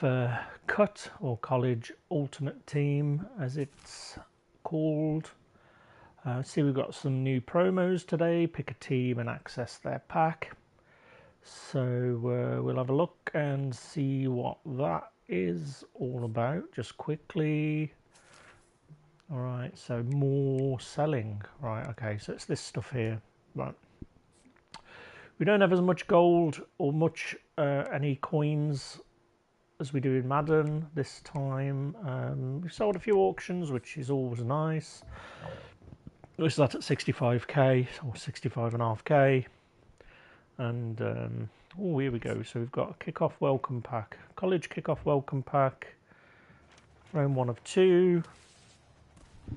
Cut, or College Ultimate Team as it's called. See, we've got some new promos today. Pick a team and access their pack. So we'll have a look and see what that is all about just quickly. Alright, so more selling. Right, okay, so it's this stuff here. Right. We don't have as much gold or much any coins as we do in Madden this time. We've sold a few auctions, which is always nice. This is that at 65k or 65.5k. And oh, here we go. So we've got a kickoff welcome pack, college kickoff welcome pack, round 1 of 2. So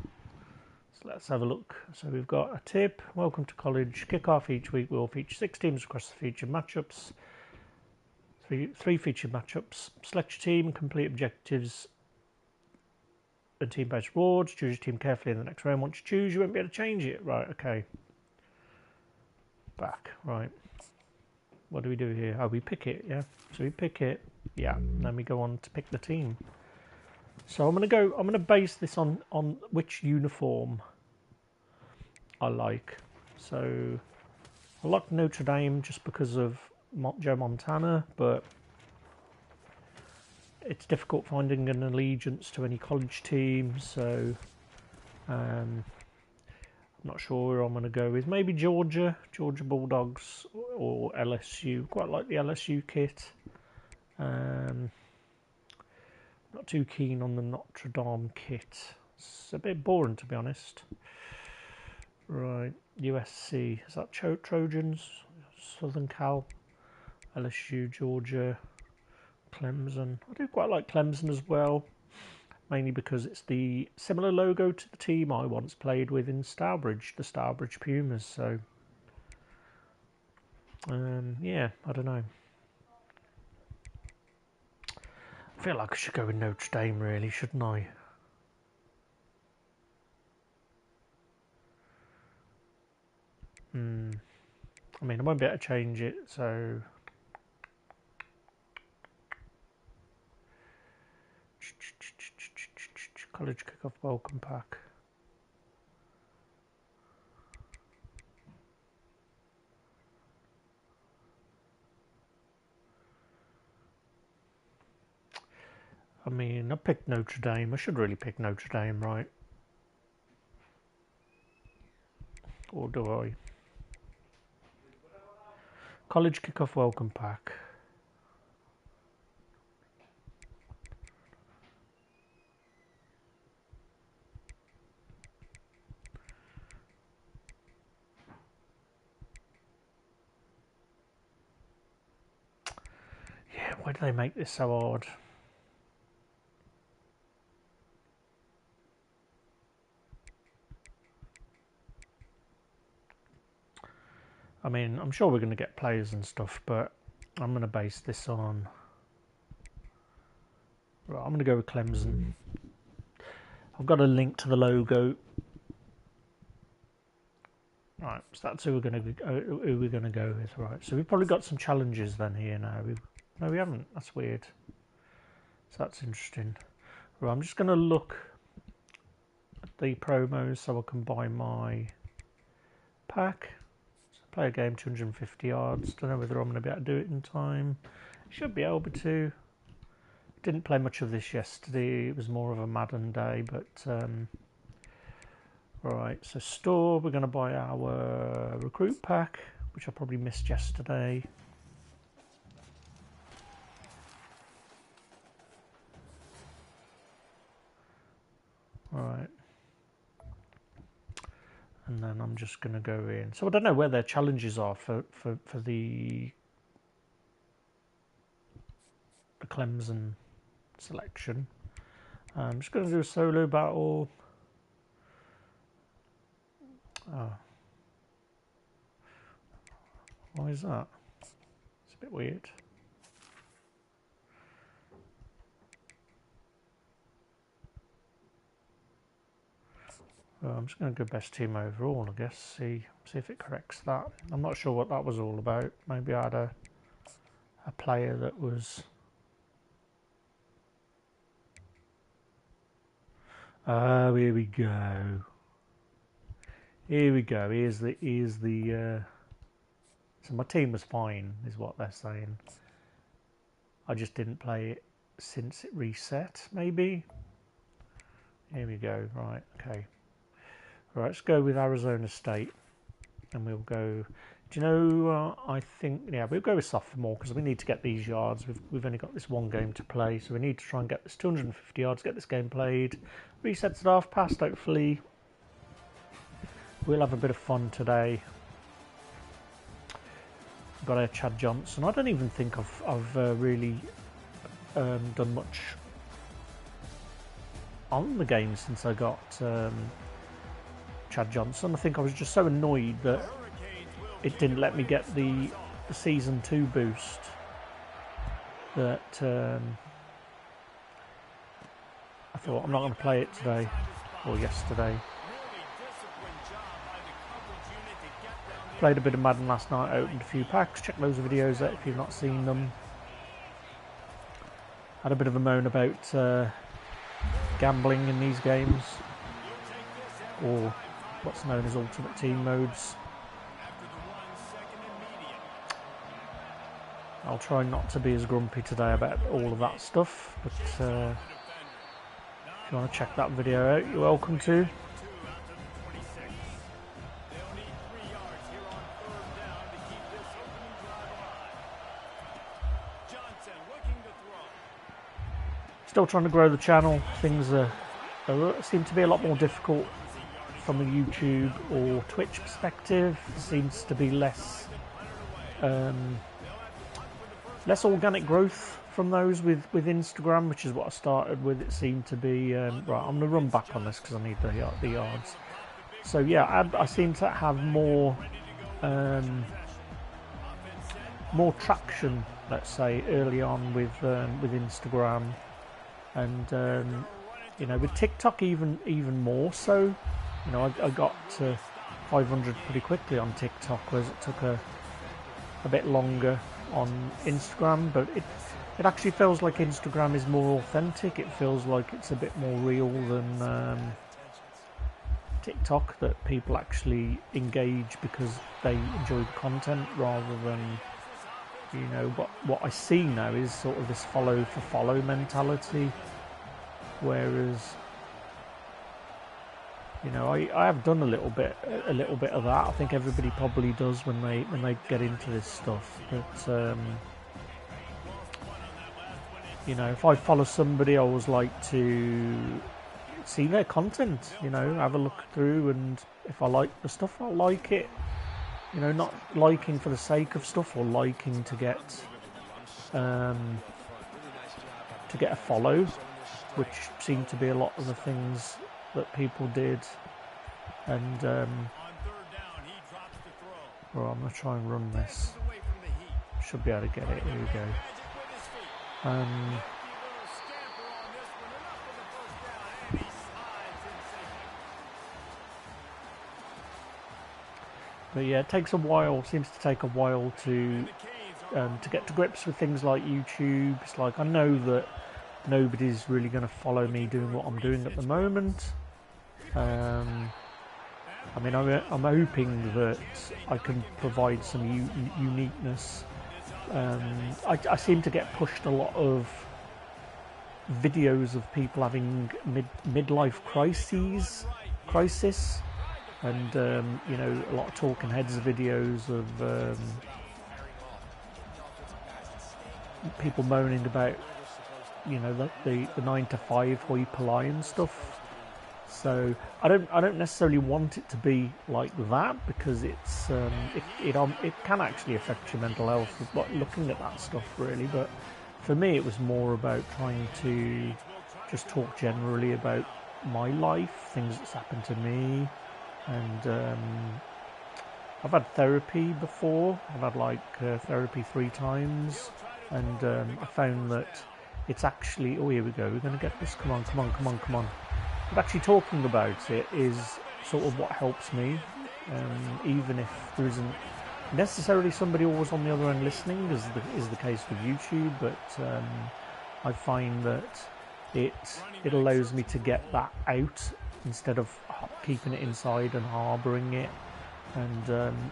let's have a look. So we've got a tip. Welcome to college kickoff. Each week we'll feature 6 teams across the featured matchups. Three featured matchups. Select your team, complete objectives and team-based rewards. Choose your team carefully in the next round. Once you choose, you won't be able to change it. Right, okay. Back, right. What do we do here? Oh, we pick it, yeah. So we pick it, yeah. And then we go on to pick the team. So I'm gonna base this on which uniform I like. So I like Notre Dame just because of Joe Montana, but it's difficult finding an allegiance to any college team, so I'm not sure who I'm going to go with. Maybe Georgia Bulldogs or LSU. Quite like the LSU kit. Not too keen on the Notre Dame kit. It's a bit boring, to be honest. Right, USC. Is that Trojans? Southern Cal, LSU, Georgia, Clemson. I do quite like Clemson as well, mainly because it's the similar logo to the team I once played with in Stourbridge, the Stourbridge Pumas. So, yeah, I don't know. I feel like I should go with Notre Dame, really, shouldn't I? I mean, I won't be able to change it, so college kickoff welcome pack. I mean, I picked Notre Dame. I should really pick Notre Dame, right? Or do I? College kickoff welcome pack. Yeah, why do they make this so hard? I mean, I'm sure we're going to get players and stuff, but I'm going to base this on... Right, I'm going to go with Clemson. I've got a link to the logo. Right, so that's who we're going to go with. Right, so we've probably got some challenges then here now. No, we haven't. That's weird. So that's interesting. Right, I'm just going to look at the promos so I can buy my pack. So play a game 250 yards. Don't know whether I'm going to be able to do it in time. Should be able to. Didn't play much of this yesterday. It was more of a Madden day, but right. So store. We're going to buy our recruit pack, which I probably missed yesterday. Right. And then I'm just going to go in. So I don't know where their challenges are for the Clemson selection. I'm just going to do a solo battle. Oh. Why is that? It's a bit weird. Well, I'm just going to go best team overall, I guess. See if it corrects that. I'm not sure what that was all about. Maybe I had a player that was Oh, here we go. Here we go. Here's the. So my team was fine, is what they're saying. I just didn't play it since it reset, maybe. Here we go. Right. Okay. Right. Let's go with Arizona State, and we'll go. Do you know? I think we'll go with sophomore because we need to get these yards. We've only got this one game to play, so we need to try and get this 250 yards, get this game played. Resets it half past. Hopefully, we'll have a bit of fun today. We've got our Chad Johnson. I don't even think I've really done much on the game since I got Chad Johnson. I think I was just so annoyed that it didn't let me get the Season 2 boost that I thought I'm not going to play it today or yesterday. Played a bit of Madden last night, opened a few packs, check those videos out if you've not seen them. Had a bit of a moan about gambling in these games, or what's known as Ultimate Team modes. I'll try not to be as grumpy today about all of that stuff, but if you want to check that video out, you're welcome to. Still trying to grow the channel. Things seem to be a lot more difficult from a YouTube or Twitch perspective. Seems to be less organic growth from those with Instagram, which is what I started with. It seemed to be right. I'm going to run back on this because I need the yards. So yeah, I seem to have more traction, let's say, early on with Instagram. And with TikTok even more so. I got to 500 pretty quickly on TikTok, whereas it took a bit longer on Instagram. But it actually feels like Instagram is more authentic. It feels like it's a bit more real than TikTok, that people actually engage because they enjoy the content rather than what I see now is sort of this follow for follow mentality, whereas I have done a little bit of that. I think everybody probably does when they get into this stuff. But if I follow somebody, I always like to see their content. Have a look through, and if I like the stuff, I'll like it. Not liking for the sake of stuff or liking to get a follow, which seemed to be a lot of the things that people did. And well, I'm going to try and run this. Should be able to get it. Here we go. But yeah, it takes a while. Seems to take a while to get to grips with things like YouTube. It's like I know that nobody's really going to follow me doing what I'm doing at the moment. I'm hoping that I can provide some uniqueness. I seem to get pushed a lot of videos of people having midlife crisis. And a lot of talking heads videos of people moaning about the 9 to 5 hoi polloi and stuff. So I don't necessarily want it to be like that, because it's it can actually affect your mental health looking at that stuff, really. But for me, it was more about trying to just talk generally about my life, things that's happened to me. And I've had therapy before. I've had therapy 3 times, and I found that it's actually, oh, here we go, we're going to get this, come on. But actually talking about it is sort of what helps me, even if there isn't necessarily somebody always on the other end listening, as is the case with YouTube. But I find that it allows me to get that out instead of keeping it inside and harbouring it. And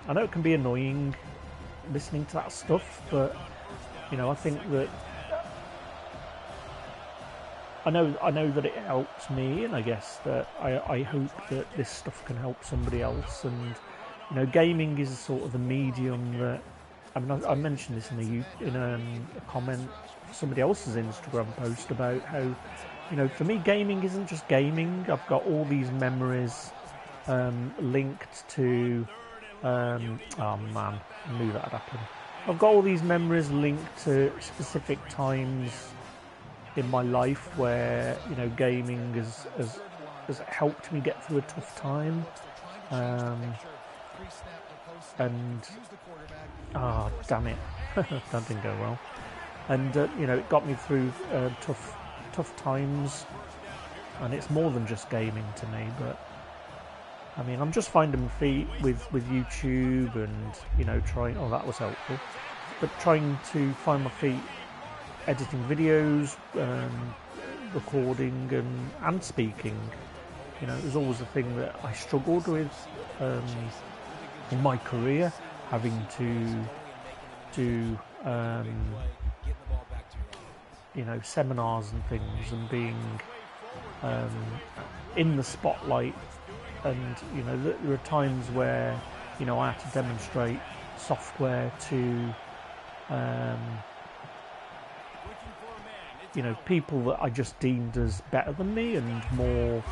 I know it can be annoying listening to that stuff, but you know, I think that I know that it helps me, and I guess that I hope that this stuff can help somebody else. And you know, gaming is sort of the medium that, I mean, I mentioned this in a comment to somebody else's Instagram post about how, you know, for me gaming isn't just gaming. I've got all these memories linked to oh man, I knew that would happen. I've got all these memories linked to specific times in my life where, you know, gaming has helped me get through a tough time, and damn it, that didn't go well. And you know, it got me through tough times, and it's more than just gaming to me. But I mean, I'm just finding my feet with YouTube, and you know, trying. Oh, that was helpful. But trying to find my feet editing videos, recording and speaking. You know, it was always a thing that I struggled with in my career, having to do you know, seminars and things, and being in the spotlight. And you know, there are times where, you know, I had to demonstrate software to you know, people that I just deemed as better than me and more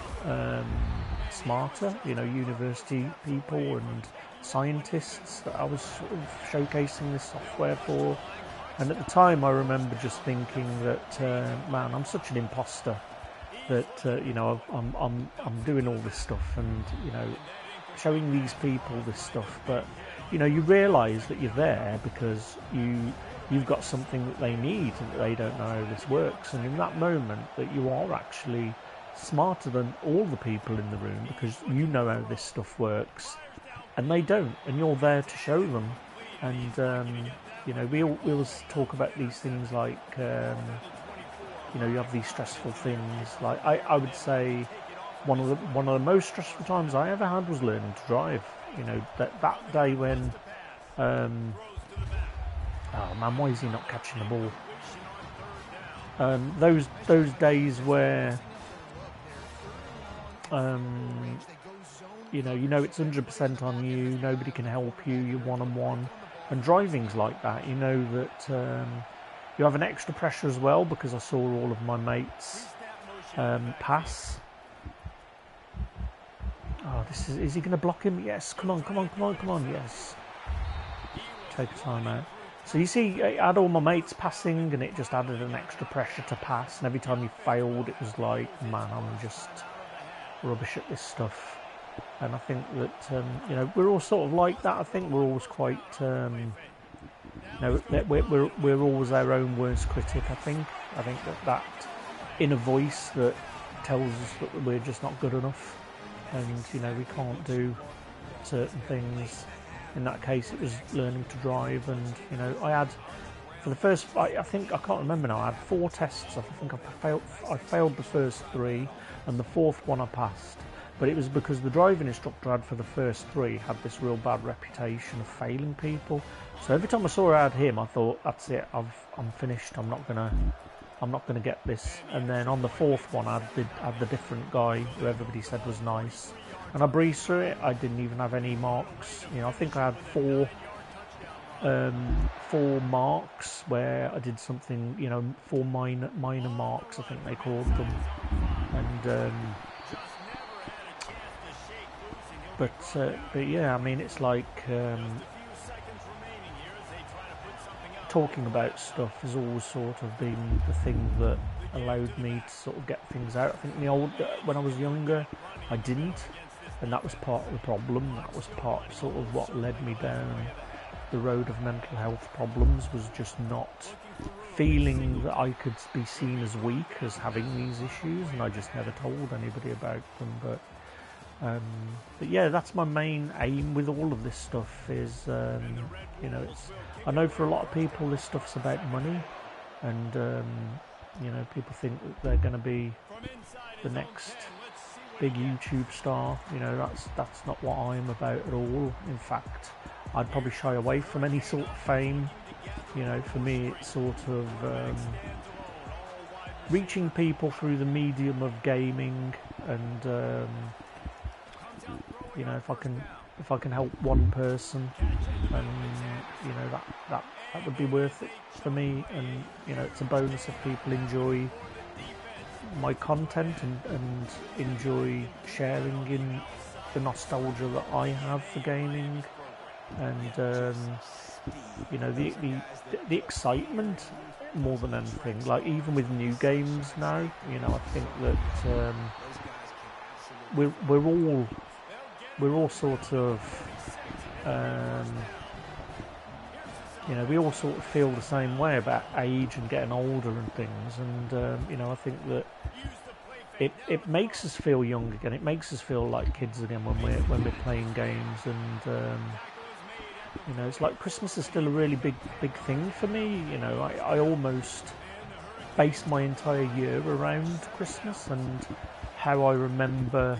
smarter, you know, university people and scientists that I was sort of showcasing this software for. And at the time I remember just thinking that man, I'm such an imposter that you know, I'm doing all this stuff and, you know, showing these people this stuff, but you know, you realise that you're there because you've got something that they need and that they don't know how this works. And in that moment, that you are actually smarter than all the people in the room because you know how this stuff works and they don't, and you're there to show them. And you know, we always talk about these things like you know, you have these stressful things. Like I would say one of the most stressful times I ever had was learning to drive. You know, that day when oh man, why is he not catching the ball? Those days where you know it's 100% on you. Nobody can help you. You're one-on-one, and driving's like that. You know that you have an extra pressure as well, because I saw all of my mates pass. Oh, is he going to block him? Yes. Come on. Yes. Take a time out. So you see, I had all my mates passing, and it just added an extra pressure to pass. And every time you failed, it was like, man, I'm just rubbish at this stuff. And I think that you know, we're all sort of like that. I think we're always quite you know, we're always our own worst critic. I think that inner voice that tells us that we're just not good enough, and you know, we can't do certain things. In that case, it was learning to drive. And you know, I had, for the first, I think, I can't remember now, I had 4 tests. I think I failed the first 3, and the 4th one I passed. But it was because the driving instructor I had for the first 3 had this real bad reputation of failing people. So every time I saw I had him, I thought, that's it, I'm finished. I'm not gonna get this. And then on the 4th one, I had the different guy who everybody said was nice, and I breezed through it. I didn't even have any marks. You know, I think I had 4 marks where I did something. You know, 4 minor marks, I think they called them. And but yeah, I mean, it's like talking about stuff has always sort of been the thing that allowed me to sort of get things out. I think when I was younger, I didn't, and that was part of the problem. That was part sort of what led me down the road of mental health problems, was just not feeling that I could be seen as weak as having these issues, and I just never told anybody about them. But yeah, that's my main aim with all of this stuff. Is you know, I know for a lot of people this stuff's about money, and You know, people think that they're going to be the next big YouTube star. You know, that's not what I'm about at all. In fact, I'd probably shy away from any sort of fame. You know, for me, it's sort of reaching people through the medium of gaming, and you know, if I can help one person, and you know, that would be worth it for me. And you know, it's a bonus if people enjoy my content and enjoy sharing in the nostalgia that I have for gaming, and you know, the excitement more than anything. Like, even with new games now, you know, I think that we're all sort of you know, we all sort of feel the same way about age and getting older and things, and you know, I think that it makes us feel young again. It makes us feel like kids again when we're playing games, and you know, it's like Christmas is still a really big thing for me. You know, I almost base my entire year around Christmas and how I remember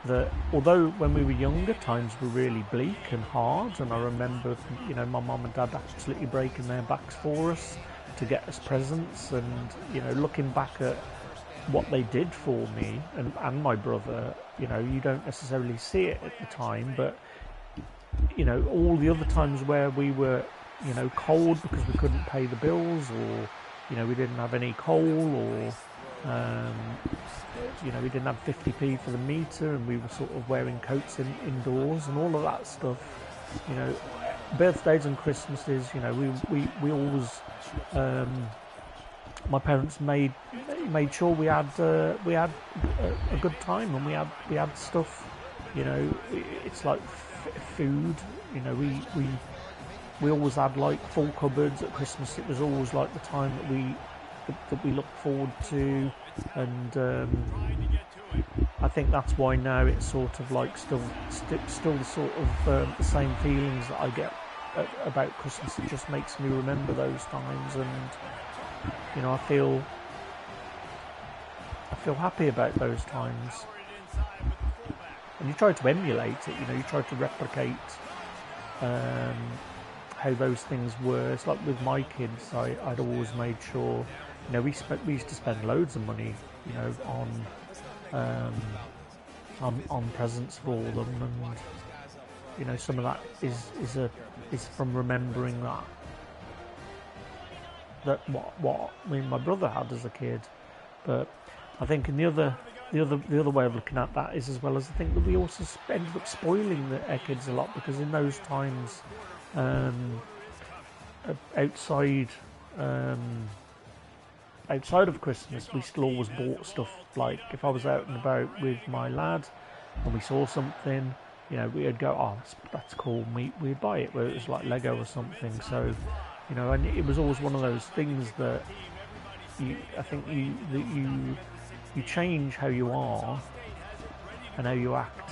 that although when we were younger times were really bleak and hard, and I remember, you know, my mum and dad absolutely breaking their backs for us to get us presents, and you know, looking back at what they did for me and my brother, you know, you don't necessarily see it at the time, but you know, all the other times where we were, you know, cold because we couldn't pay the bills, or you know, we didn't have any coal, or you know, we didn't have 50p for the meter, and we were sort of wearing coats indoors and all of that stuff. You know, birthdays and Christmases, you know, we always my parents made sure we had a good time, and we had stuff. You know, it's like food. You know, we always had like full cupboards at Christmas. It was always like the time that we looked forward to, and I think that's why now it's sort of like still the sort of the same feelings that I get about Christmas. It just makes me remember those times, and you know, I feel happy about those times. And you try to emulate it. You know, you try to replicate how those things were. It's like with my kids, I'd always made sure, you know, we used to spend loads of money, you know, on presents for them, and you know, some of that is from remembering that what me and my brother had as a kid. But I think in the other way of looking at that is, as well as, I think that we also ended up spoiling our kids a lot, because in those times, outside of Christmas, we still always bought stuff. Like, if I was out and about with my lad and we saw something, you know, we'd go, oh, that's cool, we'd buy it, where it was like Lego or something. So, you know, and it was always one of those things that I think you change how you are and how you act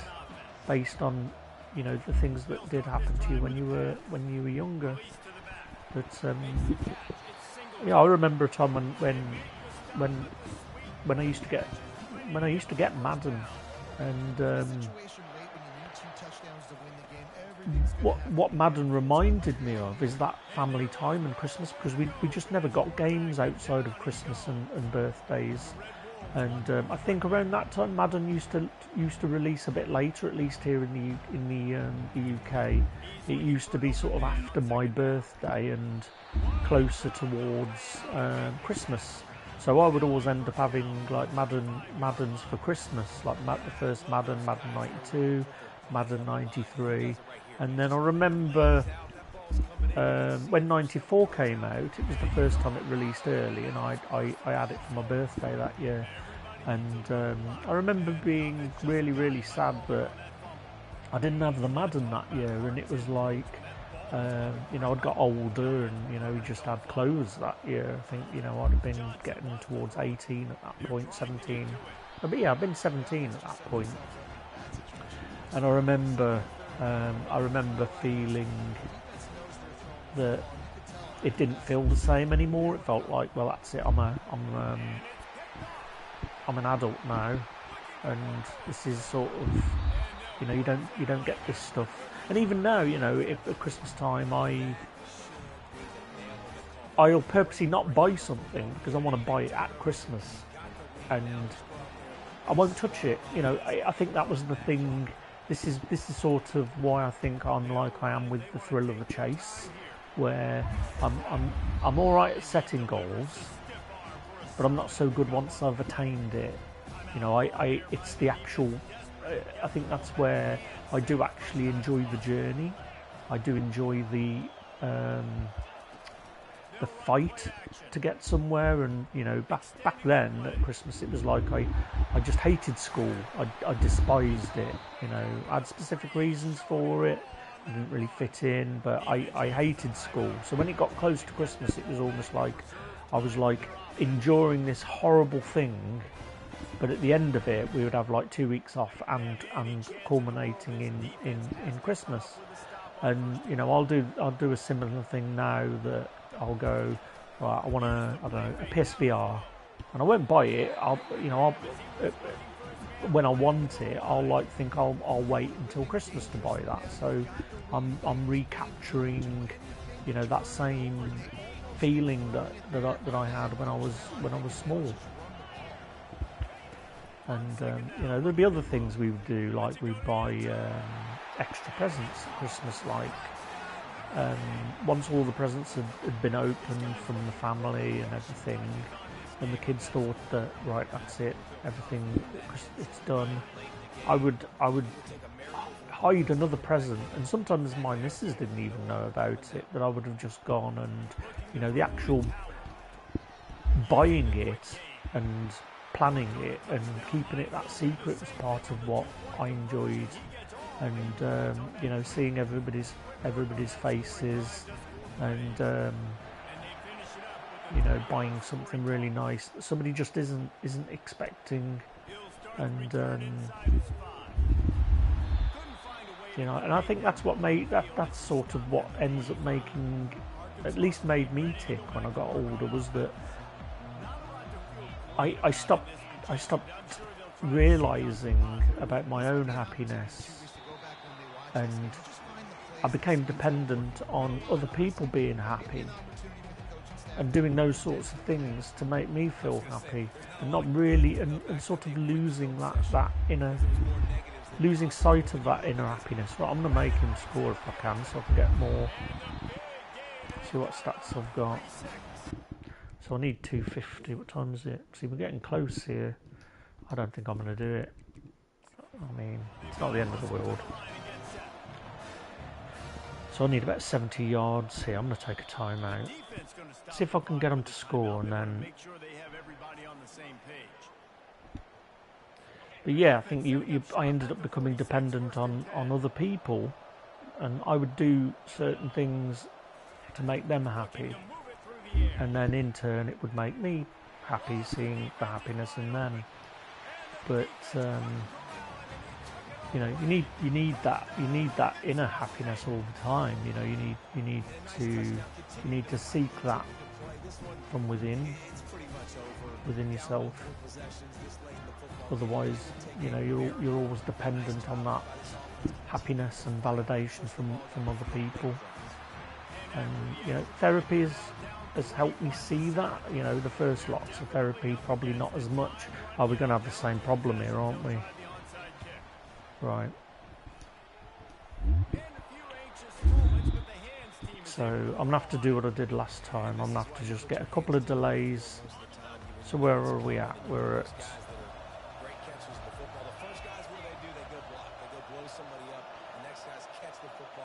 based on, you know, the things that did happen to you when you were younger. But yeah, I remember a time when I used to get Madden, and what Madden reminded me of is that family time and Christmas, because we just never got games outside of Christmas and birthdays. And I think around that time, Madden used to release a bit later, at least here in the UK. It used to be sort of after my birthday and closer towards Christmas. So I would always end up having like Maddens for Christmas, like the first Madden 92, Madden 93, and then I remember when 94 came out, it was the first time it released early, and I had it for my birthday that year. And I remember being really sad that I didn't have the Madden that year, and it was like, you know, I'd got older, and you know, we just had clothes that year. I think, you know, I'd have been getting towards 18 at that point, 17. But yeah, I've been 17 at that point. And I remember feeling that it didn't feel the same anymore. It felt like, well, that's it. I'm an adult now, and this is sort of, you know, you don't get this stuff. And even now, you know, at Christmas time, I'll purposely not buy something because I want to buy it at Christmas, and I won't touch it. You know, I think that was the thing. This is sort of why I think I'm like I am with the thrill of the chase, where I'm all right at setting goals, but I'm not so good once I've attained it. You know, it's the actual. I think that's where I do actually enjoy the journey. I do enjoy the fight to get somewhere. And you know, back then at Christmas, it was like I just hated school. I despised it. You know, I had specific reasons for it. I didn't really fit in, but I hated school. So when it got close to Christmas, it was almost like I was like enduring this horrible thing. But at the end of it, we would have like 2 weeks off and culminating in Christmas. And you know, I'll do a similar thing now, that I'll go, right, I want I don't know, a PSVR, and I won't buy it. When I want it, I'll think I'll wait until Christmas to buy that. So I'm recapturing, you know, that same feeling that I had when I was small. And you know, there'd be other things we would do, like we'd buy extra presents at Christmas, like once all the presents had been opened from the family and everything, and the kids thought that, right, that's it, everything, it's done, I would hide another present, and sometimes my missus didn't even know about it, that I would have just gone and, you know, the actual buying it and planning it and keeping it that secret was part of what I enjoyed. And you know, seeing everybody's faces, and you know, buying something really nice that somebody just isn't expecting. And you know, and I think that's what that's sort of what ends up at least made me tick when I got older, was that I stopped realising about my own happiness, and I became dependent on other people being happy and doing those sorts of things to make me feel happy, and not really, and sort of losing losing sight of that inner happiness. Right, I'm going to make him score if I can, so I can get more. See what stats I've got. So I need 250. What time is it? See, we're getting close here. I don't think I'm going to do it. I mean, it's not the end of the world. So I need about 70 yards here. I'm going to take a timeout. See if I can get them to score, and then. But yeah, I think I ended up becoming dependent on other people, and I would do certain things to make them happy. And then in turn it would make me happy, seeing the happiness in them. But you know, you need that inner happiness all the time. You know, you need to seek that from within yourself. Otherwise, you know, you're always dependent on that happiness and validation from other people. And you know, therapy has helped me see that. You know, the first lots of therapy, probably not as much. We're going to have the same problem here, aren't we? Right. So I'm going to have to do what I did last time. I'm going to have to just get a couple of delays. So where are we at? We're at...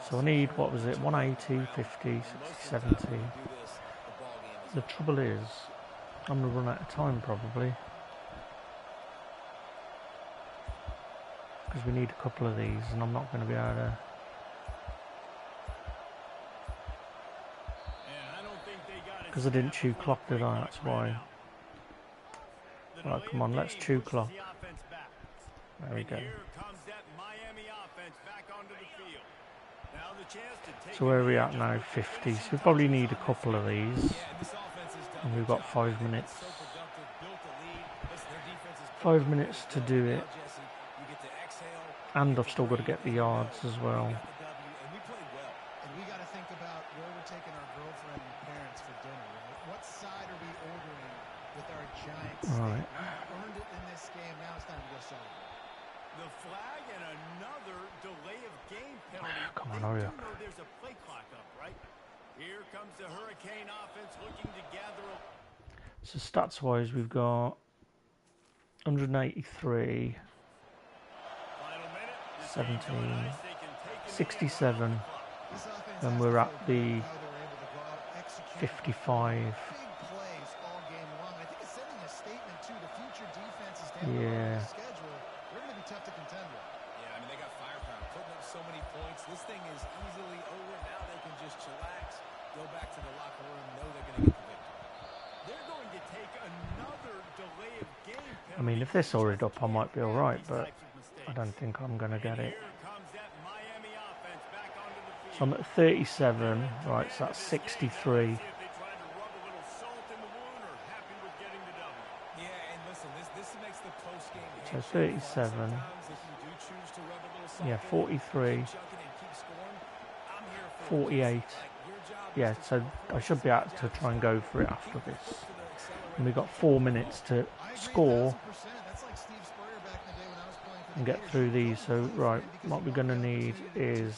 So I need, what was it, 180, 50, 60, 70. The trouble is, I'm going to run out of time probably, because we need a couple of these, and I'm not going to be able to. Because I didn't chew clock, did I? That's why. Right, come on, let's chew clock. There we go. So where are we at now? 50. So we probably need a couple of these. And we've got 5 minutes. 5 minutes to do it. And I've still got to get the yards as well. And we got to think about where we're taking our girlfriend and parents for dinner, right? What side are we ordering with our giant steak? Right. We've earned it in this game. Now it's time to go celebrate. The flag and another delay of game penalty. Come on, hurry up. There's a play clock up, right? Here comes the Hurricane offense looking to gather. So stats-wise, we've got 183, 17, 67, and we're at the 55. Yeah. Tough to contend with. Yeah, I mean, they got firepower, putting up so many points. This thing is easily over. Now they can just chillax, go back to the locker room, know they're going to get the victory. They're going to take another delay of game penalty. I mean, if this hurried up, I might be all right, but I don't think I'm going to get it. So I'm at 37, right, so that's 63. So 37, yeah, 43, 48, yeah, so I should be able to try and go for it after this. And we've got 4 minutes to score and get through these. So, right, what we're going to need is,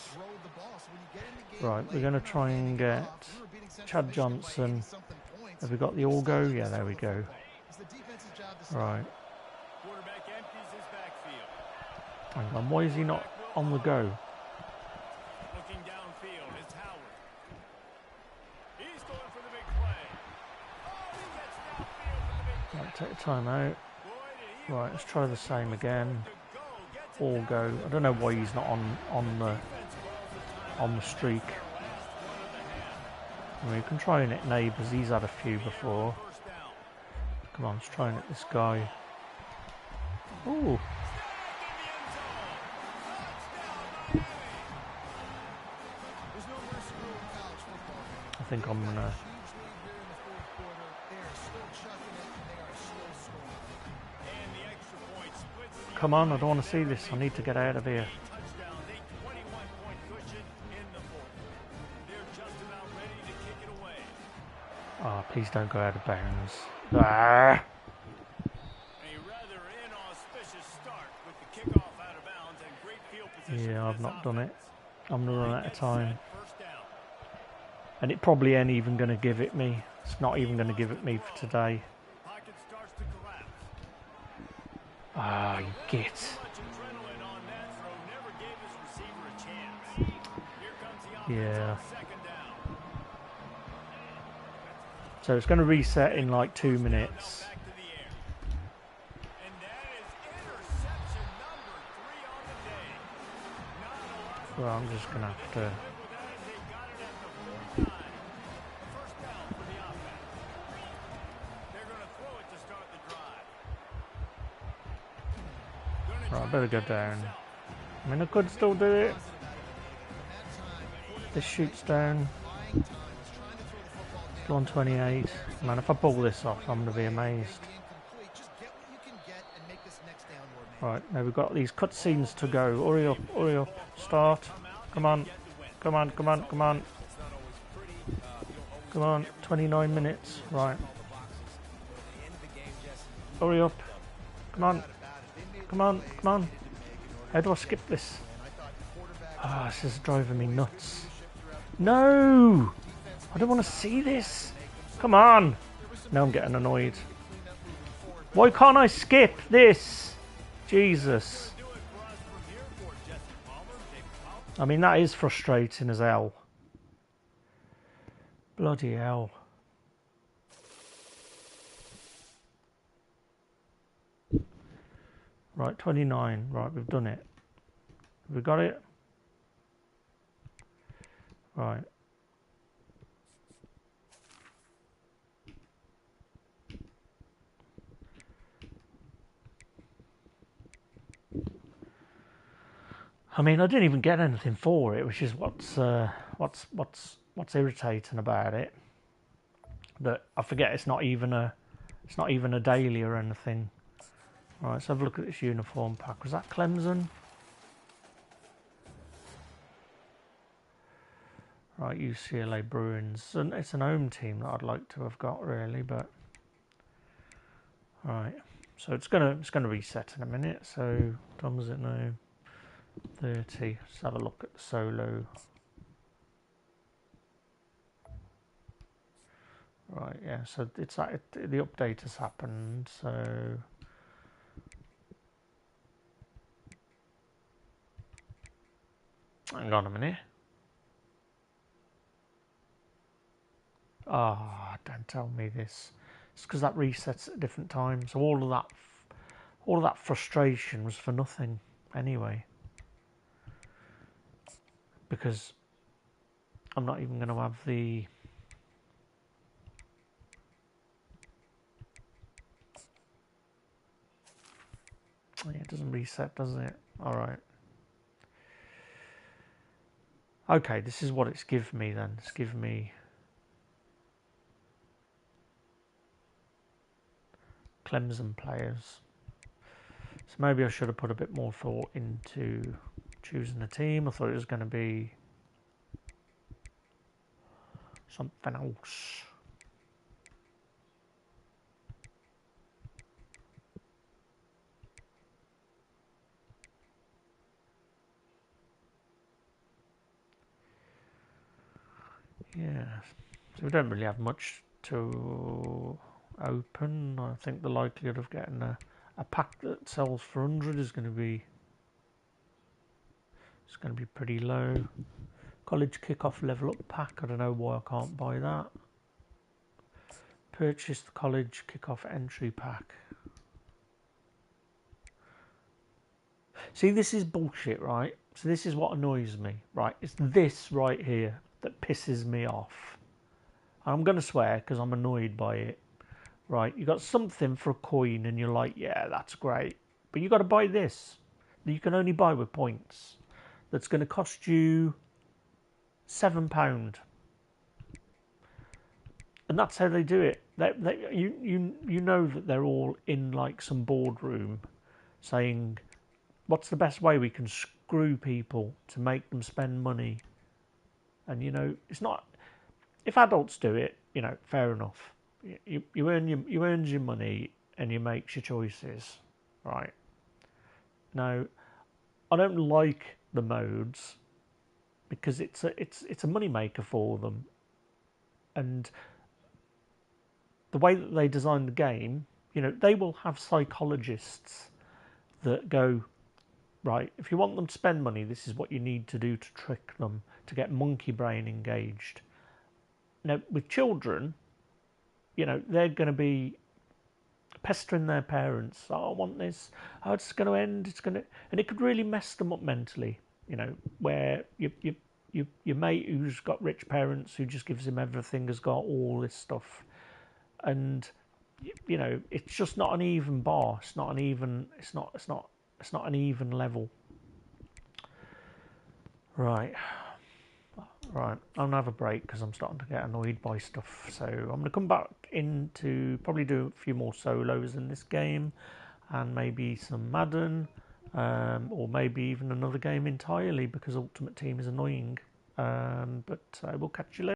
right, we're going to try and get Chad Johnson. Have we got the all go? Yeah, there we go. Right. Hang on, why is he not on the go? Looking downfield, it's Howard. He's going for the big play. Oh, he gets downfield for the big play. Right, take the time out. Right, let's try the same again. All go. I don't know why he's not on the streak. I mean, we can try and hit Neighbours. He's had a few before. Come on, let's try and hit this guy. Ooh. I think I'm gonna. Come on, I don't want to see this. I need to get out of here. Ah, oh, please don't go out of bounds. Ah. Yeah, I've not done it. I'm running out of time. And it probably ain't even going to give it me. It's not even going to give it me for today. Ah, you git. Yeah. So it's going to reset in like 2 minutes. Well, I'm just going to have to... Right, I better go down. I mean, I could still do it. This shoots down. Still on 28. Man, if I pull this off, I'm going to be amazed. Right, now we've got these cutscenes to go. Hurry up, start. Come on, come on, come on, come on. Come on, 29 minutes. Right. Hurry up. Come on. Come on, come on. How do I skip this? Ah, this is driving me nuts. No! I don't want to see this. Come on. Now I'm getting annoyed. Why can't I skip this? Jesus. I mean, that is frustrating as hell. Bloody hell. Right, 29. Right, we've done it. Have we got it? Right. I mean, I didn't even get anything for it, which is what's irritating about it. That I forget it's not even a daily or anything. Right, let's have a look at this uniform pack. Was that Clemson? Right, UCLA Bruins. And it's an home team that I'd like to have got really, but right. So it's gonna reset in a minute. So what time is it now? 30. Let's have a look at the solo. Right, yeah. So it's like the update has happened. So hang on a minute. Ah, oh, don't tell me this. It's because that resets at a different time. So all of that frustration was for nothing anyway. Because I'm not even going to have the... Yeah, it doesn't reset, does it? Alright. Okay, this is what it's given me then. It's given me... Clemson players. So maybe I should have put a bit more thought into choosing a team. I thought it was going to be something else. Yeah, so we don't really have much to open. I think the likelihood of getting a pack that sells for 100 is going to be pretty low. College kickoff level up pack. I don't know why I can't buy that. Purchase the college kickoff entry pack. See, this is bullshit, right? So this is what annoys me, right? It's this right here that pisses me off. I'm going to swear because I'm annoyed by it. Right, you got something for a coin and you're like, yeah, that's great. But you got to buy this that you can only buy with points. That's going to cost you £7. And that's how they do it. You know that they're all in like some boardroom saying, what's the best way we can screw people to make them spend money? And you know, it's not, if adults do it, you know, fair enough. You earn your money and you make your choices, right? Now, I don't like the modes because it's a money maker for them, and the way that they design the game, you know, they will have psychologists that go, right, if you want them to spend money, this is what you need to do to trick them to get monkey brain engaged. Now, with children, you know, they're going to be pestering their parents. Oh, I want this. Oh, it's going to end. It's going to, and it could really mess them up mentally. You know, where your mate who's got rich parents who just gives him everything has got all this stuff, and you know, it's just not an even bar. It's not an even. It's not an even level. Right. Right, I'm gonna have a break because I'm starting to get annoyed by stuff. So I'm gonna come back in to probably do a few more solos in this game, and maybe some Madden, or maybe even another game entirely because Ultimate Team is annoying. But we'll catch you later.